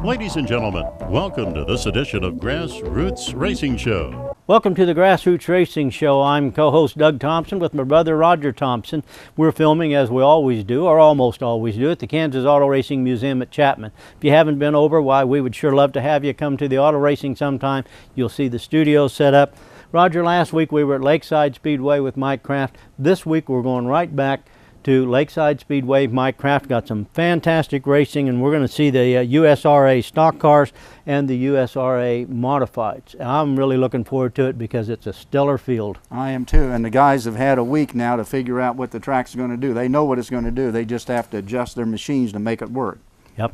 Ladies and gentlemen, welcome to this edition of Grassroots Racing Show. Welcome to the Grassroots Racing Show. I'm co-host Doug Thompson with my brother Roger Thompson. We're filming, as we always do, or almost always do, at the Kansas Auto Racing Museum at Chapman. If you haven't been over, why, we would sure love to have you come to the auto racing sometime. You'll see the studio set up. Roger, last week we were at Lakeside Speedway with Mike Kraft. This week we're going right back to Lakeside Speedway. Mike Kraft got some fantastic racing, and we're going to see the USRA stock cars and the USRA modifieds. I'm really looking forward to it because it's a stellar field. I am too, and the guys have had a week now to figure out what the track's going to do. They know what it's going to do. They just have to adjust their machines to make it work. Yep.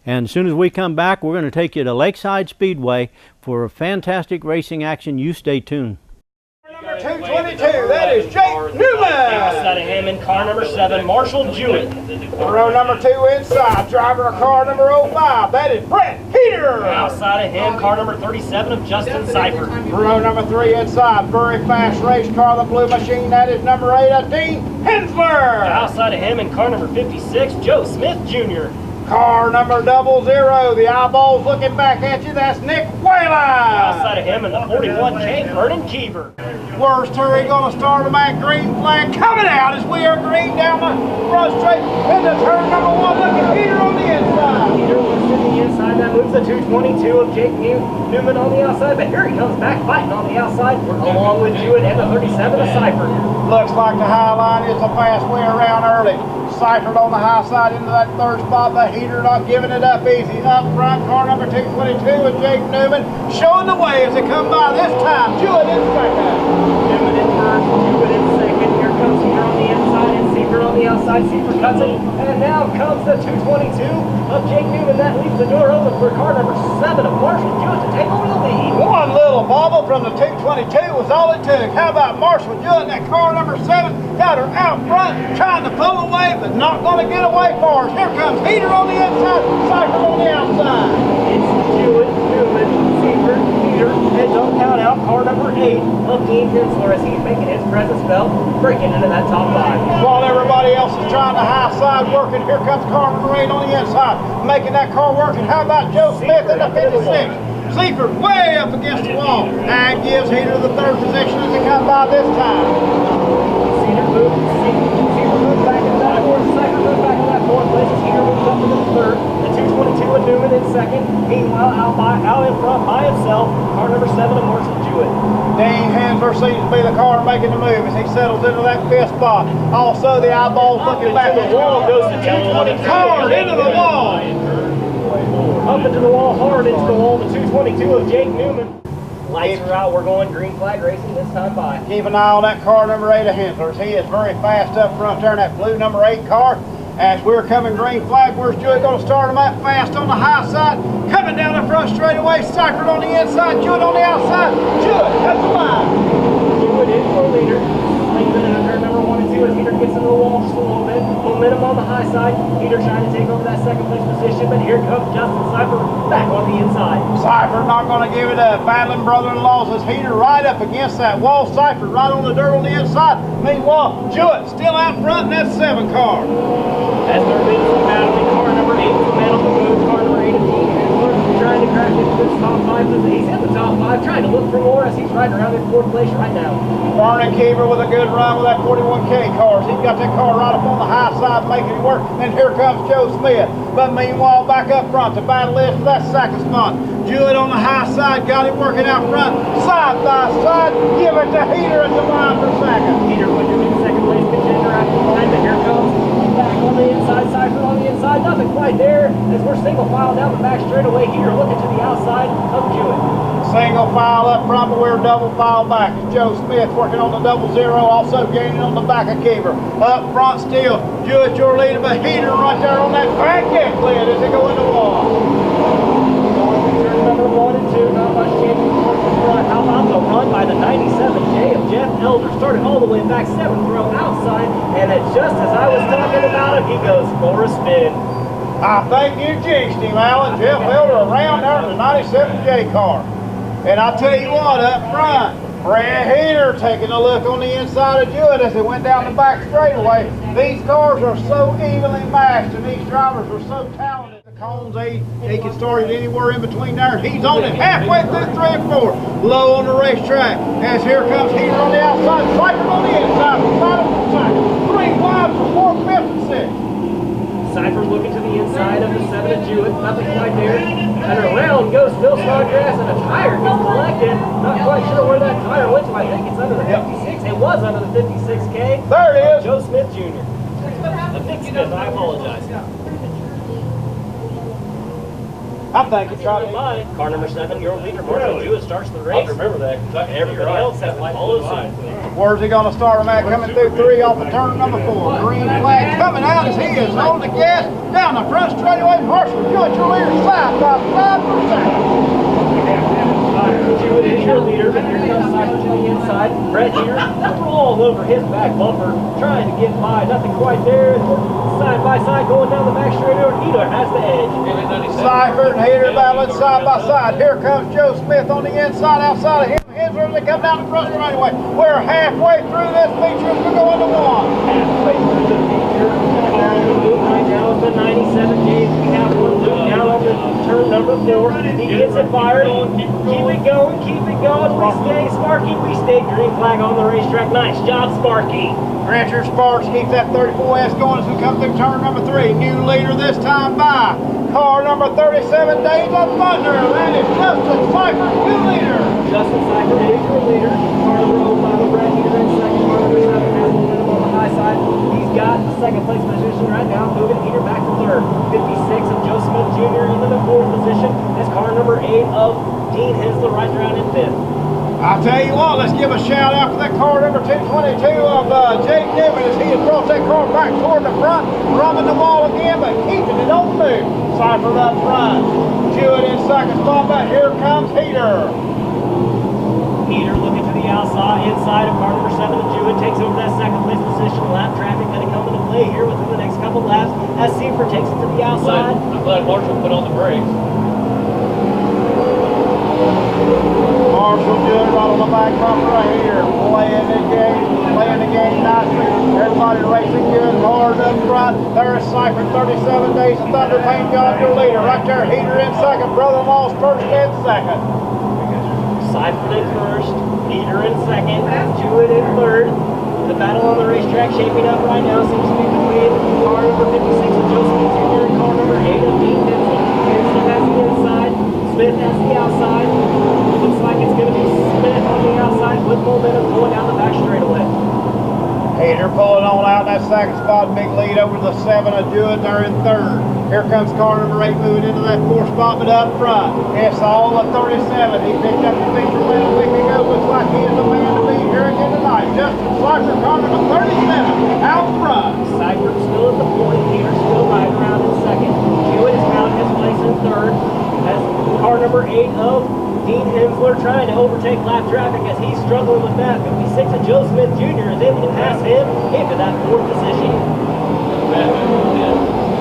And as soon as we come back, we're going to take you to Lakeside Speedway for fantastic racing action. You stay tuned. Number 222, that is Jake Newman. Outside of him in car number 7, Marshall Jewett. Row number 2 inside, driver of car number 05, that is Brett Heater. Outside of him, car number 37 of Justin Seifert. Row number 3 inside, very fast race car, the blue machine, that is number 8 of Dean Hensler. Outside of him in car number 56, Joe Smith Jr. Car number 00, the eyeballs looking back at you, that's Nick Whalen. Outside of him in the 41K, Vernon Keever. Worst hurry going to start him at green flag, coming out as we are green down the front straight into turn number 1, looking Peter on the inside. Peter looks to the inside, that moves the 222 of Jake Newman on the outside, but here he comes back fighting on the outside, along with Jewett and the 37 of Seifert. Looks like the high line is a fast way around early. Seifert on the high side into that third spot. The Heater not giving it up easy. Up front, car number 222 with Jake Newman showing the way as they come by. This time, Jewett in second. Newman in first, Jewett in second. Here comes Heater on the inside and Seifert on the outside. Seifert cuts it, and now comes the 222 of Jake Newman. That leaves the door open for car number 7 of Marshall Jewett to take over the lead. One little bobble from the 222 was all it took. How about Marshall Jewett? That car number 7 got her out front, trying to pull away, but not going to get away for us. Here comes Heater on the inside, Seifert on the outside. It's Jewett, Newman, Seifert, Heater, and don't count out car number 8 of Dean Hensler as he's making his presence felt, breaking into that top 5. While everybody else is trying the high side working, here comes car number 8 on the inside, making that car working. How about Joe Smith in the 56? Seifert way up against the wall. And gives Heater the third position as he comes by this time. Seifert moves back into that fourth, Seifert moves back into that fourth place as Heater moves up into the third. The 222 with Newman in second. Meanwhile, out in front by himself, car number 7 of Marshall Jewett. Dean Hensler seems to be the car making the move as he settles into that 5th spot. Also, the eyeballs looking back at the wall goes the 222. Hard into the wall. Up into the wall, hard into the wall, the 222 of Jake Newman. Lights are out, we're going green flag racing this time by. Keep an eye on that car number 8 of Hensler's. He is very fast up front there in that blue number 8 car. As we're coming green flag, where's Jewett going to start him out fast on the high side? Coming down the front straightaway, Seifert on the inside, Jewett on the outside. Jewett, that's the line. Jewett in for leader. Swings it into turn number 1 and 2 as Heater gets into the wall just a little bit. Momentum on the high side. Heater trying to take over that second place position, but here comes Justin Seifert back on the inside. Seifert not going to give it up. Battling brother-in-laws as Heater right up against that wall. Seifert right on the dirt on the inside. Meanwhile, Jewett still out front in that 7 car. As they're busy battling, car number 8 is the man on the move. Car number 8 is Dean Hensler trying to crack into this top 5 position. He's in the top 5, trying to look for more as he's riding around in 4th place right now. Vernon Keever with a good run with that 41K car. He's got that car right up on the high side making it work. And here comes Joe Smith. But meanwhile, back up front, the battle is for that 2nd spot. Jewett on the high side, got it working out front. Side by side, give it to Heater at the line for 2nd. Heater with your new 2nd place contender after the line, but here comes back on the inside, Seifert on the inside, nothing quite there as we're single file down the back straightaway. Heater looking to the outside of Jewett. Single file up front, but we're double file back. Joe Smith working on the 00, also gaining on the back of Keever. Up front still, Jewett your leader, but Heater right there on that back deck lid as they go in the wall. Turn number 1 and 2, not much chance for the front. How about the run by the 97J of Jeff Elder? Started all the way back, 7th row outside, and then just as I was talking about him, he goes for a spin. I think you jinxed him, Alan. Jeff Elder around there in the 97J car. And I tell you what, up front, Brad Heater taking a look on the inside of Jewett as they went down the back straightaway. These cars are so evenly matched and these drivers are so talented. Cones, they can start it anywhere in between there. He's on it halfway through 3 and 4. Low on the racetrack. As here comes Heater on the outside, Cypher on the inside. Final second. 3 wide for 4th, 5th, and 6th. Cypher's looking to the inside of the 7 of Jewett. Nothing quite there. And around goes Phil Snodgrass, and a tire gets collected. Not quite sure where that tire went to. I think it's under the 56. It was under the 56K. There it is. Joe Smith Jr. Nick Smith, I apologize. I think it's right. Car number 7, your leader, Marshall Jewett, starts the race. I remember that. Everybody else has to follow suit. Where's he going to start him at? Coming through 3 off of turn number 4. Green flag coming out as he is on the gas. Down the front straightaway. Marshall Jewett, your leader, side by 5%. Jewett is your leader, but here comes Cypher to the inside. Brett here, all over his back bumper, trying to get by. Nothing quite there. Side by side going down the back straightaway. Heater has the edge. Cypher and Heater battling side by side. Here comes Joe Smith on the inside, outside of him. Hensler, they come down the front straightaway. We're halfway through this feature as we go into 1. Halfway through the feature. Right now it's the 97 James. We have one loop down on the turn number 4. He gets it fired. Keep it going, keep it going. We stay, Sparky, we stay. Green flag on the racetrack. Nice job, Sparky. Rancher Sparks keeps that 34S going as we come through turn number 3. New leader this time by car number 37, Days of Thunder. That is Justin Cypher, new leader. Justin Cypher is your leader. Car number 05, Brad Heater in second. Car number 7 has momentum on the high side. He's got the second place position right now, moving Heater back to 3rd. 56 of Joe Smith Jr. into the 4th position. As car number 8 of Dean Hensler right around in 5th. I'll tell you what, let's give a shout out to that car number 222 of Jake Newman as he has brought that car back toward the front, rubbing the wall again, but keeping it on the move. Cypher up front. Jewett in second spot, but here comes Heater. Heater looking to the outside, inside of car number 7 of Jewett, takes over that second place position. Lap traffic going to come into play here within the next couple laps as Seifert takes it to the outside. I'm glad Marshall put on the brakes. Marshall Jewett right on the back bumper right here, playing the game nicely. Everybody racing good, hard up front. There's Cypher, 37 Days of Thunder, Paint Job, your leader. Right there, Heater in second, brother-in-law's first and second. Cypher in first, Heater in second, Jewett in 3rd. The battle on the racetrack shaping up right now seems to be between car number 56 of Joseph Jr. and car number 8 of Dean Hensler. Hensler has the inside, Smith has the outside. Looks like it's going to be Smith on the outside with momentum going down the back straightaway. Heater pulling on out that second spot, big lead over the 7 of Jewett. They're in 3rd. Here comes car number 8 moving into that 4th spot, but up front, it's all the 37. He picked up the feature win a week ago. Looks like he is the man to beat here again tonight. Justin Cypher, car number 37, out front. Cypher still at the point. Heater still right around in second. Jewett has found his place in 3rd. As car number 8 of Dean Hensler trying to overtake lap traffic as he's struggling with that. 56 of Joe Smith Jr. is able to pass him into that 4th position.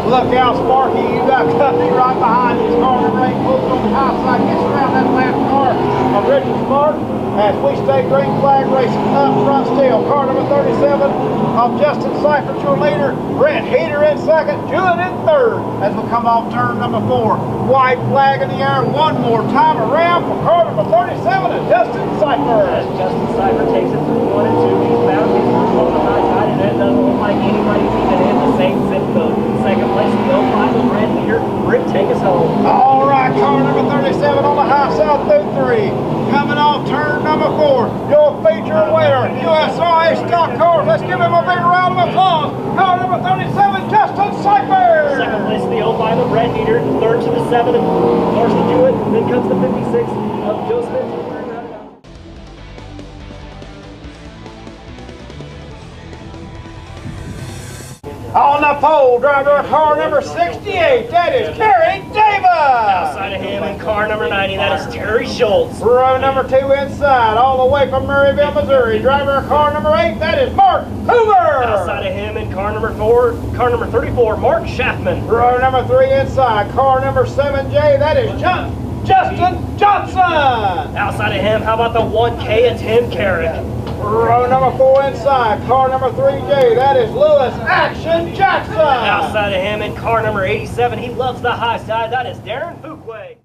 Look out, Sparky, you got company right behind you. Car number 8 pulls on the outside, gets around that last car of Richard Spark. As we stay green flag racing up front still. Car number 37 of Justin Cypher, your leader. Brent Heater in second, Jewett in 3rd. As we come off turn number 4. White flag in the air one more time around for car number 37 of Justin Cypher. As Justin Cypher takes it through 1 and 2, he's bound his first on the high side, and it doesn't look like anybody's even in the same zip code. Second place in the 05 with Brent Heater. Rick, take us home. All right, car number 37 on the high side through 3. Coming off turn number 4, your feature winner, USRA stock cars. Let's give him a big round of applause. Car number 37, Justin Cypher. Second place in the 05 of Brent Heater. 3rd to the 7 of Marshall Jewett. Then comes the 56 of Joe Smith. On the pole, driver of car number 68, that is Terry Davis. Outside of him in car number 90, that is Terry Schultz. Row number 2 inside, all the way from Maryville, Missouri. Driver of car number 8, that is Mark Hoover. Outside of him in car number 34, Mark Schaffman. Row number 3 inside, car number 7J, that is Justin Johnson. Outside of him, how about the 1K of Tim Carrick? Row number 4 inside, car number 3J, that is Lewis Action Jackson. Outside of him in car number 87, he loves the high side. That is Darren Fuquay.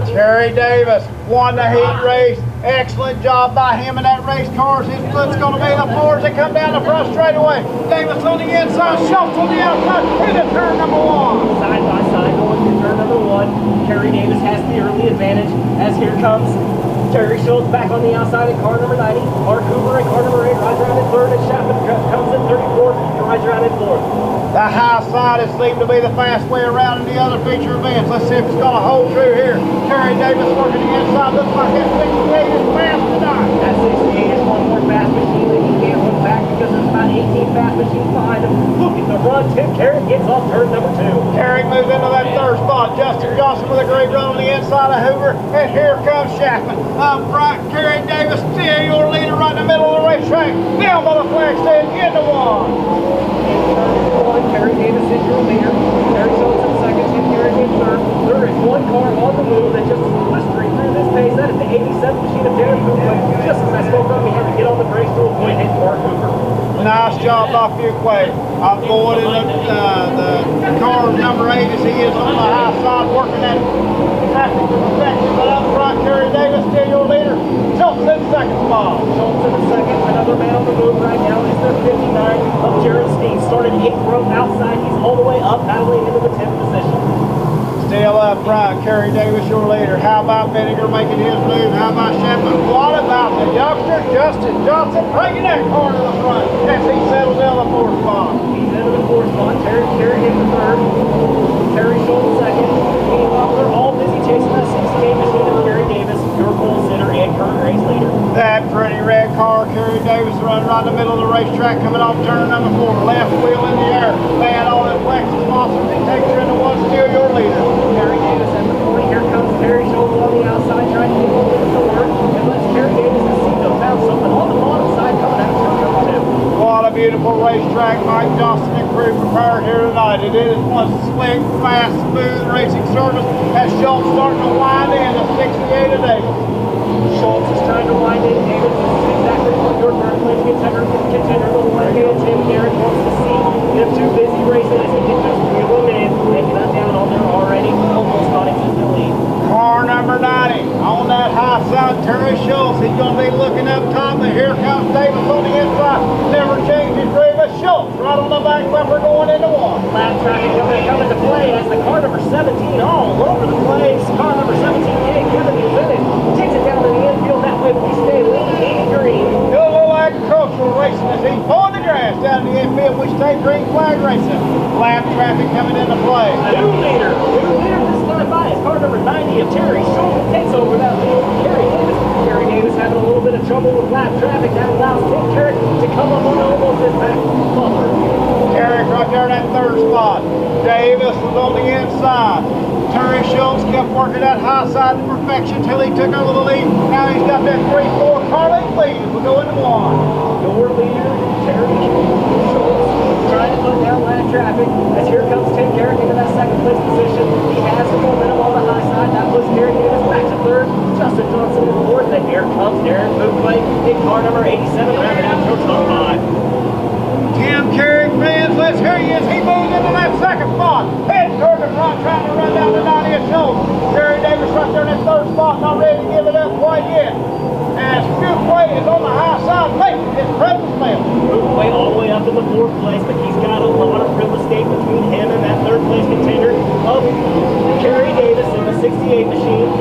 Terry Davis won the heat race. Excellent job by him in that race car. His foot's going to be the floor as they come down the front straightaway. Davis on the inside, Schultz on the outside, into turn number 1. Side by side going through turn number 1. Terry Davis has the early advantage as here comes Terry Schultz back on the outside in car number 90. Mark Hoover in car number 8 rides around in 3rd, and Chapman comes in 34th and rides around in 4th. The high side has seemed to be the fast way around in the other feature events. Let's see if it's going to hold true here. Terry Davis working the inside. Looks like that 68 is fast tonight. That 68 is one more fast machine that he can't look back because there's about 18 fast machines behind him. Look at the run. Tim Carrick gets off turn number 2. Carrick moves into that 3rd spot. Justin Johnson with a great run on the inside of Hoover. And here comes Chapman. Up front, Terry Davis still your leader right in the middle of the racetrack. Down by the flag stand into 1. Terry Davis is your leader. Terry Schultz in 2nd, Tim Carrick in 3rd. There is one car on the move that just blistering through this pace. That is the 87 machine of Darren Fuquay. Just as I spoke up, he had to get on the brakes to avoid hitting Mark Hoover. Nice job by Fuquay. Avoiding the car number 8 as he is on the high side working that traffic to perfection. But up front, Terry Davis still your leader. Schultz in 2nd spot. Schultz in 2nd. Another man on the move right now is their 59 of Jared Steen. Started 8th row outside. He's all the way up, battling into the 10th position. Still up front, Kerry Davis, your leader. How about Vinegar making his move? How about Chapman? What about the youngster, Justin Johnson, bringing that car to the front as he settles in the 4th spot? He's into the 4th spot. Terry in the 3rd. Terry Schultz 2nd. Meanwhile, they're all busy chasing that 68 machine of Kerry Davis, your pole sitter and current race leader. That pretty red car, Kerry Davis, running right in the middle of the racetrack, coming off turn number 4. Left wheel in the air. Man on it, flexes, monster, he takes her into 1, still your leader. Terry Davis at the point. Here comes Terry Schultz on the outside, trying to get a little bit of the work. And lets Terry Davis seem to have found something on the bottom side coming out of turn number 2. What a beautiful racetrack Mike Johnson and crew prepared here tonight. It is one slick, fast, smooth racing service as Schultz starting to wind in the 68 of Davis. Schultz is trying to wind in Davis. This is exactly what your third place contender, the one-hand Tim Garrett wants to see. Them two busy racing as he can just reel them in, making that down on their already almost non-existent lead. Car number 90 on that high side, Terry Schultz. He's going to be looking up top, and here comes Davis on the inside. Never changed his grade, but Schultz right on the back bumper going into 1. Lap traffic coming into play as the car number 17 all over the place. Car number 17 can't give him the advantage. Takes it down to the infield. That way we stay lean green. Do a little agricultural racing as he's pulling the grass down the infield. We stay green flag racing. Lap traffic coming into play. New leader this time by is car number 90 of Terry Schultz. Takes over that lead from Kerry Davis. Kerry Davis having a little bit of trouble with lap traffic. That allows Tim Carrick to come up on almost his back bumper. Carrick right there in that 3rd spot. Davis was on the inside. Terry Schultz kept working that high side to perfection until he took over the lead. Now he's got that 3-4 car lead. We'll go into 1. Your leader, Terry Schultz, trying to put down lap traffic as here comes Tim Carrick into that 2nd place position. He has the momentum on the high side. That puts Kerry Davis back to 3rd. Justin Johnson in 4th. And here comes Darren Fuquay in car number 87, rounding out your top 5. Tim Carrick fans, let's hear you as he moves into that 2nd spot. Heading toward the front, trying to run down the 90th Schultz. Terry Davis right there in that 3rd spot, not ready to give it up quite yet. As Fuquay is on the high side, making his presence felt. Fuquay all the way up in the 4th place, but he's got a lot of real estate between him and that 3rd place contender of Kerry Davis in the 68 machine.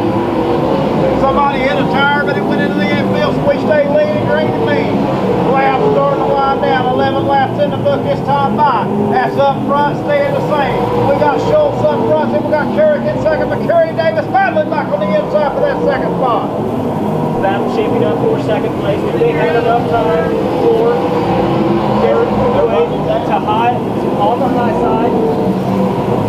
Somebody hit a tire, but it went into the infield, so we stay leading green and mean. Laps starting to wind down. 11 laps in the book this time by. That's up front, staying the same. We got Schultz up front, then we got Carrick in 2nd, but Kerry Davis battling back on the inside for that 2nd spot. Battle shaping up for 2nd place. Do they have enough time for Darren Fuquay to high on the high side?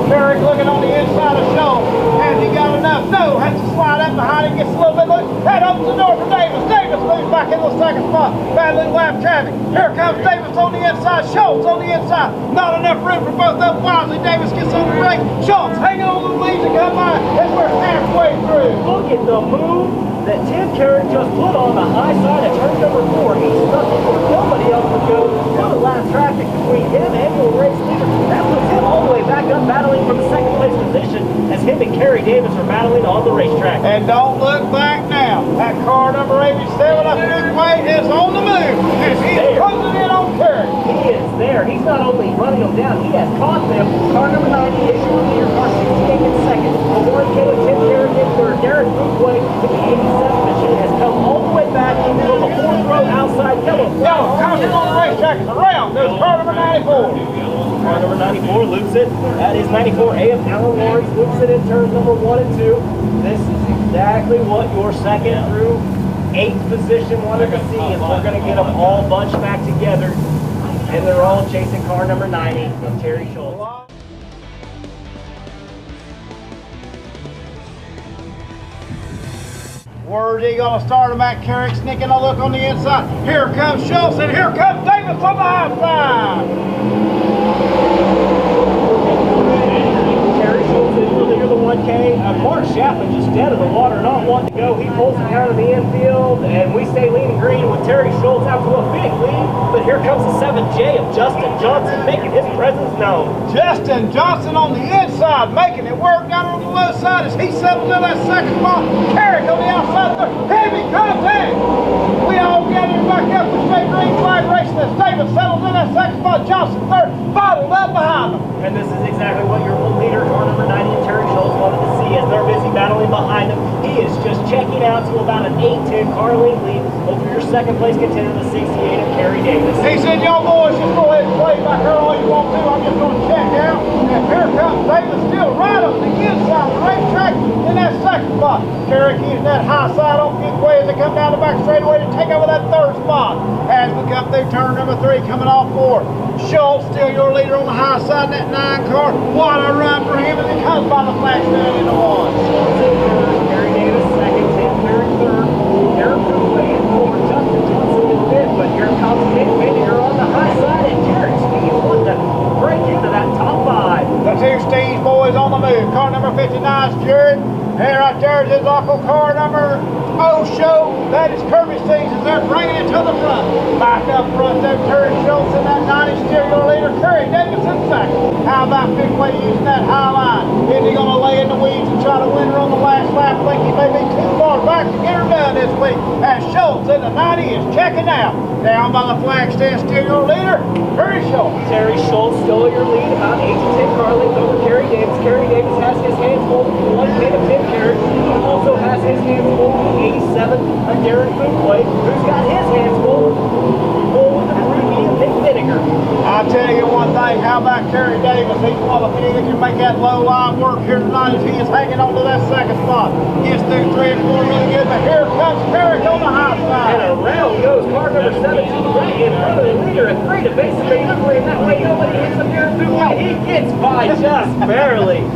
Carrick looking on the inside of Schultz. Has he got enough? No. Has to slide up behind him, gets a little bit loose. That opens the door for Davis. Davis moves back into the 2nd spot. Battling lap traffic. Here comes Davis on the inside. Schultz on the inside. Not enough room for both of them. Wisely, Davis gets on the brake. Schultz hanging on the leads and come by as we're halfway through. Look at the move that Tim Carrick just put on the high side of turn number 4. there. He's not only running them down, he has caught them. Car number 90 is your leader. Car 68 in second. The 1K of Tim Garrett in third. Darren Bootway to the 87 machine has come all the way back from the fourth row outside yellow. Yellow, coming on the racetrack is around. There's car number 94. Car number 94 loops it. That is 94A of Alan Lawrence. Loops it in turns number 1 and 2. This is exactly what your second through 8th position wanted to see. And we're going to get them all bunched back together. And they're all chasing car number 90 of Terry Schultz. Where's he going to start him at? Carrick sneaking a look on the inside. Here comes Schultz, and here comes Davis on the outside. Terry Schultz is the leader of the 1K. Mark Chapman just dead of the water, not wanting to go. He pulls it down to the infield, and we stay lean and green with Terry Schultz out to a big lead. But here comes the 7J of Justin Johnson making his presence known. Justin Johnson on the inside, making it work down on the low side as he settles in that second spot. Carrick on the outside of the heavy contact. We all gathered back up with straight green flag racing as Davis settles in that second spot. Johnson third, bottled up behind him. And this is exactly what your leader, car number 90, Terry Schultz, wanted to see as they're busy battling behind him. He is just checking out to about an 8-10 car length lead over your second place contender, the 68 of Kerry Davis. He said, y'all boys just go ahead and play back here all you want to. I'm just going to check out. And here comes Davis still right on the inside of the racetrack in that second spot. Kerry keeps that high side on Speedway as they come down the back straightaway to take over that third spot. As we come through turn number 3, coming off 4. Schultz still your leader on the high side in that 9 car. What a run for him as he comes by the flag stand into 1. Schultz in third, Kerry Davis second, Tim Garrett third, Darren Bootway in 4, Justin Johnson in 5th, but here comes Nick Vinegar on the high side, and Jared Steed wants to break into that top 5. The 2 Steeds boys on the move. Car number 59 is Jared. And right there is his uncle, car number 0 show. That is Kirby Steeds as they're bringing it to the front. Back up front there, Terry Schultz in that 90 stereo leader. Kerry Davis in second. How about Speedway using that high line? Is he going to lay in the weeds and try to win her on the last lap? I think he may be too far back to get her done this week. And Schultz in the 90 is checking out. Down by the flag stand stereo leader, Terry Schultz. Terry Schultz stole your lead about 8-10 car length over Kerry Davis. Kerry Davis has his hands full with the 1K of Tim Garrett. He also has his hands full with the 87 of Darren Bootway, who's got his hands full with the 3B of Nick Vinegar. I'll tell you one thing, how about Kerry Davis? He's one of the few that can make that low line work here tonight as he is hanging on to that second spot. Gets through 3 and 4 really good, but here comes Kerry on the high side. And around goes car number 17 right in front of the leader at 3 to basically liberate that way. Nobody hits him here. He gets by just barely.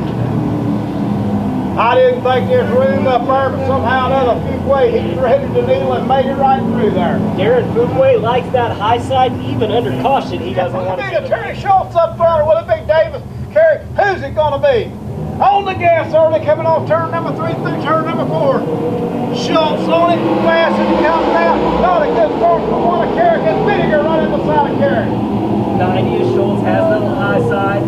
I didn't think there's room up there, but somehow or another, Speedway, he threaded the needle and made it right through there. Darren Bootway likes that high side, even under caution. He doesn't want to be Terry Schultz up there. Will it be Davis? Kerry? Who's it going to be? On the gas early, coming off turn number 3 through turn number 4. Schultz on it, fast as he comes out. Not a good start for one of Kerry. And Vinegar running beside of Kerry. 90 as Schultz has it on the high side.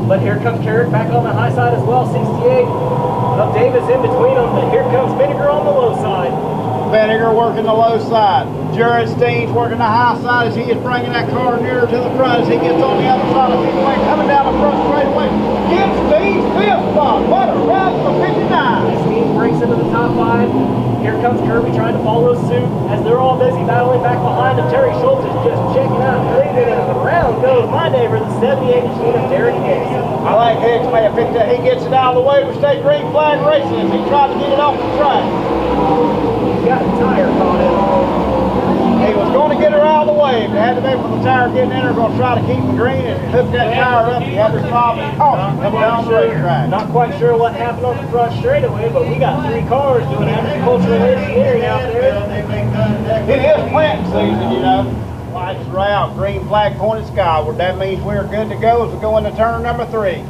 But here comes Carrick back on the high side as well. 68 of Davis in between them. And here comes Vinegar on the low side. Vinegar working the low side. Jared Steens working the high side as he is bringing that car nearer to the front as he gets on the other side of Speedway, coming down the front straightaway. Gives Steens 5th spot. What a run for 59. Steens breaks into the top 5. Here comes Kirby trying to follow suit as they're all busy battling back behind him. Terry Schultz is just checking out, leading, and around goes my neighbor, the 78 machine of Derek Hicks. I like Hicks may have picked that. He gets it out of the way with state green flag racing as he tried to get it off the track. He's got a tire caught in. He was going to get her out of the way. If it had to be with the tire getting in, they're going to try to keep him green and hook that tire up. He had to stop and come down the racetrack. Not quite sure what happened on the front straightaway, but we got 3 cars doing agricultural engineering out there. It is planting season, you know. Lights are out, green flag pointed skyward. That means we're good to go as we go into turn number 3.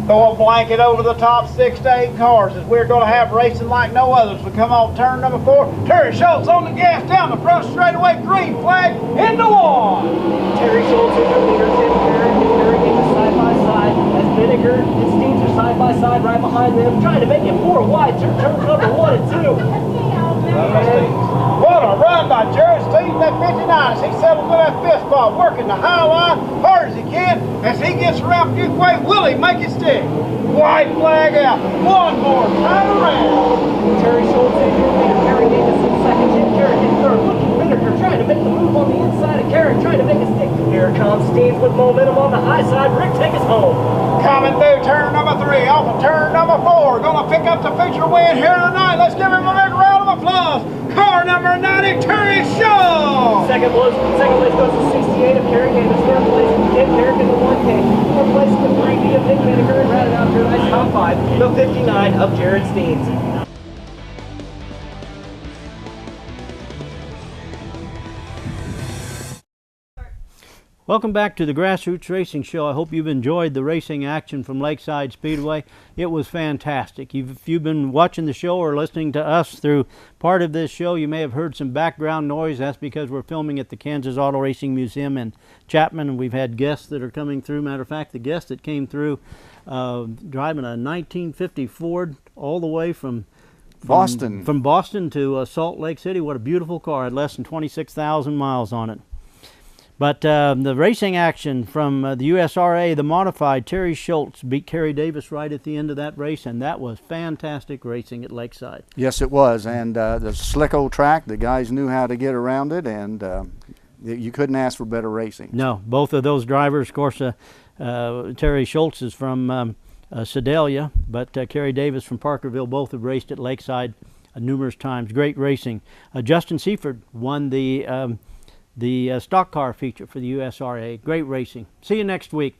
Throw a blanket over the top 6 to 8 cars as we're going to have racing like no others. We come off turn number 4. Terry Schultz on the gas down the front straightaway. Green flag into 1. Terry Schultz is your leader. Tim Garrett and Kerry Davis side by side as Vinegar and Steens are side by side right behind them, trying to make it 4 wide. Turn number 1 and 2. What a run by Jared Steens. feeding that 59 as he settles with that fist ball, working the high line hard as he can. As he gets around Fuquay, will he make it stick? White flag out. One more time around. Terry Schultz in your leader, Kerry Davis in second, Jim Carrick in third. Looking Vinegar trying to make the move on the inside of Carrick, trying to make a stick. Here comes Steve with momentum on the high side. Rick, take us home. Coming through turn number 3, off of turn number 4. Gonna pick up the feature win here tonight. Let's give him a big round of applause. Car number 90, Terry Schultz. Second place goes to 68 of Kerry Davis. Third place, Jim Carrick in the 1K. Fourth place, the 3D of Nick Vinegar. And rounded out your nice top 5, the 59 of Jared Steens. Welcome back to the Grassroots Racing Show. I hope you've enjoyed the racing action from Lakeside Speedway. It was fantastic. If you've been watching the show or listening to us through part of this show, you may have heard some background noise. That's because we're filming at the Kansas Auto Racing Museum in Chapman, and we've had guests that are coming through. Matter of fact, the guest that came through driving a 1950 Ford all the way from Boston to Salt Lake City. What a beautiful car. Had less than 26,000 miles on it. But the racing action from the USRA, the modified, Terry Schultz beat Kerry Davis right at the end of that race, and that was fantastic racing at Lakeside. Yes, it was, and the slick old track, the guys knew how to get around it, and you couldn't ask for better racing. No, both of those drivers, of course, Terry Schultz is from Sedalia, but Kerry Davis from Parkerville, both have raced at Lakeside numerous times. Great racing. Justin Seaford won the stock car feature for the USRA. Great racing. See you next week.